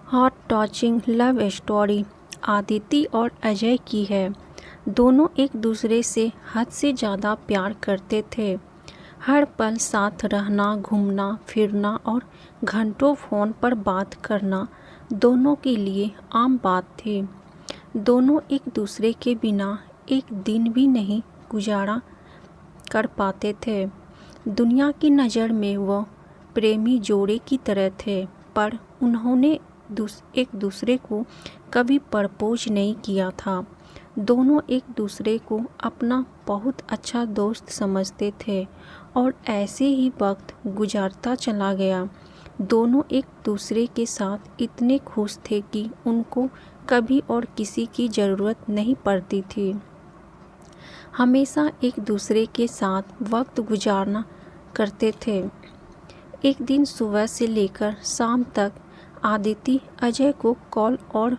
Heart touching love story Aditi और अजय की है। दोनों एक दूसरे से हद से ज़्यादा प्यार करते थे। हर पल साथ रहना, घूमना फिरना और घंटों फ़ोन पर बात करना दोनों के लिए आम बात थी। दोनों एक दूसरे के बिना एक दिन भी नहीं गुजारा कर पाते थे। दुनिया की नज़र में वह प्रेमी जोड़े की तरह थे, पर उन्होंने एक दूसरे को कभी प्रपोज नहीं किया था। दोनों एक दूसरे को अपना बहुत अच्छा दोस्त समझते थे और ऐसे ही वक्त गुजरता चला गया। दोनों एक दूसरे के साथ इतने खुश थे कि उनको कभी और किसी की ज़रूरत नहीं पड़ती थी। हमेशा एक दूसरे के साथ वक्त गुजारना करते थे। एक दिन सुबह से लेकर शाम तक आदिति अजय को कॉल और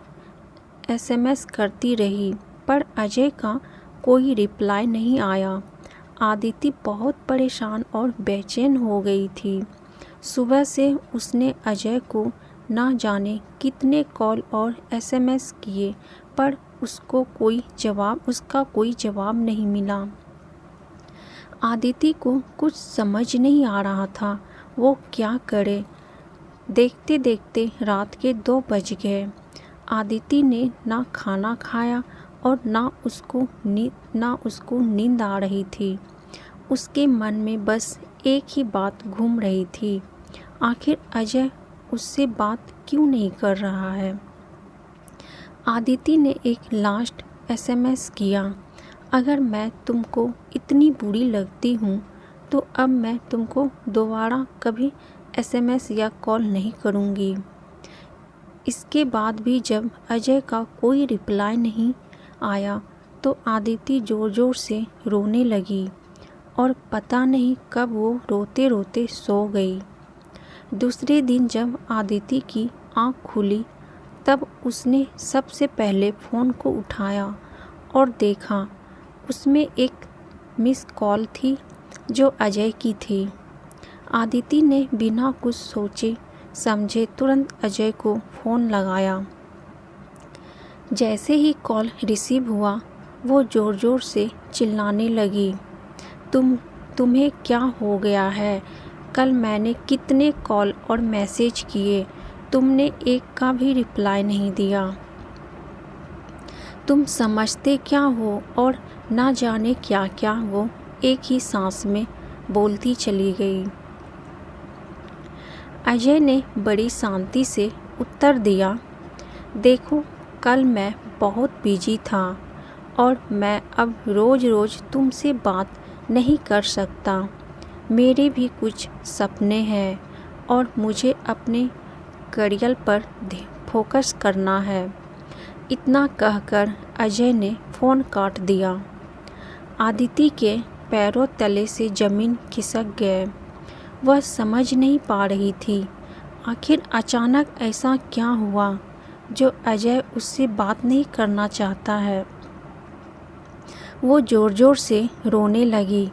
एसएमएस करती रही, पर अजय का कोई रिप्लाई नहीं आया। आदिति बहुत परेशान और बेचैन हो गई थी। सुबह से उसने अजय को ना जाने कितने कॉल और एसएमएस किए, पर उसका कोई जवाब नहीं मिला। आदिति को कुछ समझ नहीं आ रहा था वो क्या करे। देखते देखते रात के 2 बज गए। आदिति ने ना खाना खाया और ना उसको नींद आ रही थी। उसके मन में बस एक ही बात घूम रही थी, आखिर अजय उससे बात क्यों नहीं कर रहा है। आदिति ने एक लास्ट एसएमएस किया, अगर मैं तुमको इतनी बुरी लगती हूँ तो अब मैं तुमको दोबारा कभी एसएमएस या कॉल नहीं करूँगी। इसके बाद भी जब अजय का कोई रिप्लाई नहीं आया तो आदिति ज़ोर ज़ोर से रोने लगी और पता नहीं कब वो रोते रोते सो गई। दूसरे दिन जब आदिति की आँख खुली तब उसने सबसे पहले फ़ोन को उठाया और देखा उसमें एक मिस कॉल थी जो अजय की थी। आदिति ने बिना कुछ सोचे समझे तुरंत अजय को फ़ोन लगाया। जैसे ही कॉल रिसीव हुआ वो ज़ोर ज़ोर से चिल्लाने लगी, तुम्हें क्या हो गया है? कल मैंने कितने कॉल और मैसेज किए, तुमने एक का भी रिप्लाई नहीं दिया। तुम समझते क्या हो? और ना जाने क्या क्या वो एक ही सांस में बोलती चली गई। अजय ने बड़ी शांति से उत्तर दिया, देखो कल मैं बहुत बिजी था और मैं अब रोज़ तुमसे बात नहीं कर सकता। मेरे भी कुछ सपने हैं और मुझे अपने करियर पर फोकस करना है। इतना कहकर अजय ने फ़ोन काट दिया। आदिति के पैरों तले से ज़मीन खिसक गए। वह समझ नहीं पा रही थी आखिर अचानक ऐसा क्या हुआ जो अजय उससे बात नहीं करना चाहता है। वो ज़ोर ज़ोर से रोने लगी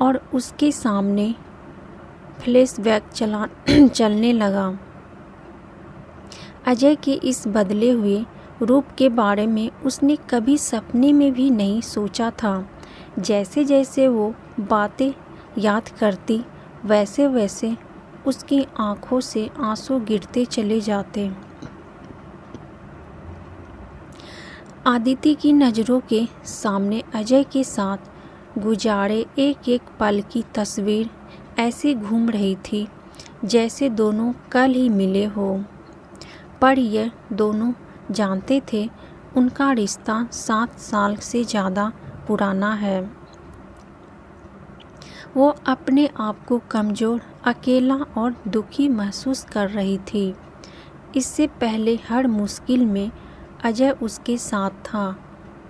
और उसके सामने फ्लैशबैक चलने लगा। अजय के इस बदले हुए रूप के बारे में उसने कभी सपने में भी नहीं सोचा था। जैसे जैसे वो बातें याद करती वैसे वैसे उसकी आंखों से आंसू गिरते चले जाते। आदिति की नज़रों के सामने अजय के साथ गुजारे एक एक पल की तस्वीर ऐसे घूम रही थी जैसे दोनों कल ही मिले हो। पर यह दोनों जानते थे उनका रिश्ता 7 साल से ज़्यादा पुराना है। वो अपने आप को कमज़ोर, अकेला और दुखी महसूस कर रही थी। इससे पहले हर मुश्किल में अजय उसके साथ था,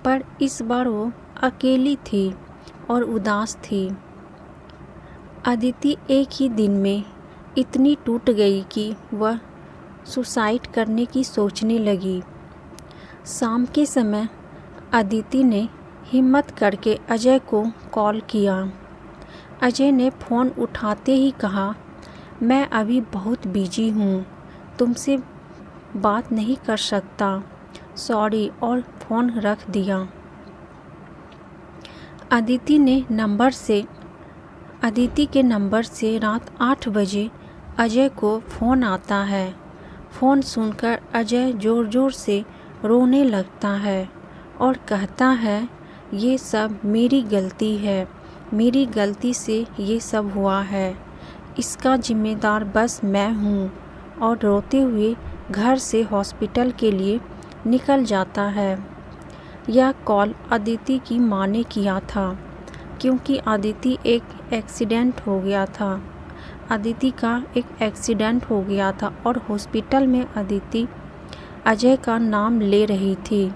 पर इस बार वो अकेली थी और उदास थी। अदिति एक ही दिन में इतनी टूट गई कि वह सुसाइड करने की सोचने लगी। शाम के समय अदिति ने हिम्मत करके अजय को कॉल किया। अजय ने फ़ोन उठाते ही कहा, मैं अभी बहुत बिजी हूँ, तुमसे बात नहीं कर सकता, सॉरी, और फ़ोन रख दिया। अदिति के नंबर से रात 8 बजे अजय को फ़ोन आता है। फ़ोन सुनकर अजय ज़ोर ज़ोर से रोने लगता है और कहता है, ये सब मेरी गलती है, मेरी गलती से ये सब हुआ है, इसका जिम्मेदार बस मैं हूँ। और रोते हुए घर से हॉस्पिटल के लिए निकल जाता है। यह कॉल अदिति की माँ ने किया था, क्योंकि अदिति का एक एक्सीडेंट हो गया था और हॉस्पिटल में अदिति अजय का नाम ले रही थी।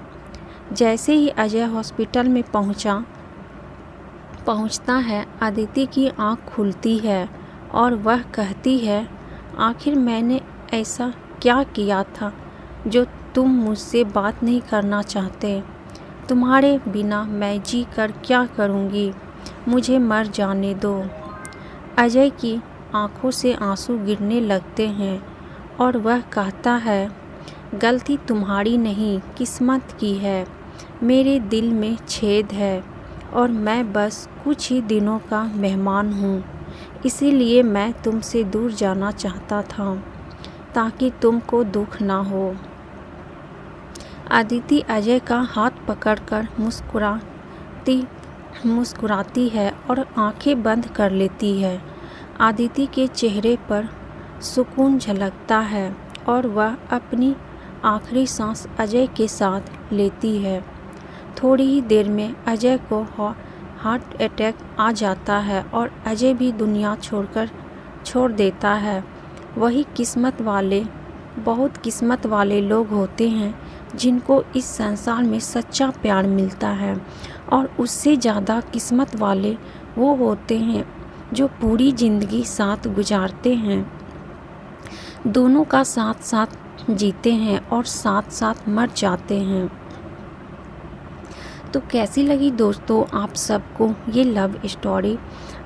जैसे ही अजय हॉस्पिटल में पहुंचता है, अदिति की आंख खुलती है और वह कहती है, आखिर मैंने ऐसा क्या किया था जो तुम मुझसे बात नहीं करना चाहते? तुम्हारे बिना मैं जी कर क्या करूँगी? मुझे मर जाने दो। अजय की आंखों से आंसू गिरने लगते हैं और वह कहता है, गलती तुम्हारी नहीं, किस्मत की है। मेरे दिल में छेद है और मैं बस कुछ ही दिनों का मेहमान हूँ, इसीलिए मैं तुमसे दूर जाना चाहता था ताकि तुमको दुख ना हो। अदिति अजय का हाथ पकड़कर मुस्कुराती है और आंखें बंद कर लेती है। अदिति के चेहरे पर सुकून झलकता है और वह अपनी आखिरी सांस अजय के साथ लेती है। थोड़ी ही देर में अजय को हार्ट अटैक आ जाता है और अजय भी दुनिया छोड़ देता है। वही बहुत किस्मत वाले लोग होते हैं जिनको इस संसार में सच्चा प्यार मिलता है, और उससे ज़्यादा किस्मत वाले वो होते हैं जो पूरी ज़िंदगी साथ गुजारते हैं, दोनों का साथ साथ जीते हैं और साथ साथ मर जाते हैं। तो कैसी लगी दोस्तों आप सबको ये लव स्टोरी?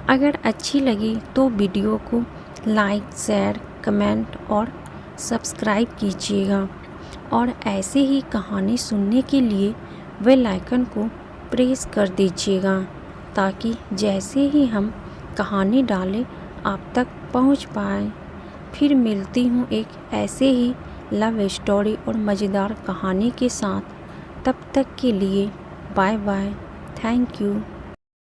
अगर अच्छी लगी तो वीडियो को लाइक, शेयर, कमेंट और सब्सक्राइब कीजिएगा, और ऐसे ही कहानी सुनने के लिए बेल आइकन को प्रेस कर दीजिएगा, ताकि जैसे ही हम कहानी डालें आप तक पहुंच पाए। फिर मिलती हूं एक ऐसे ही लव स्टोरी और मज़ेदार कहानी के साथ। तब तक के लिए बाय बाय, थैंक यू।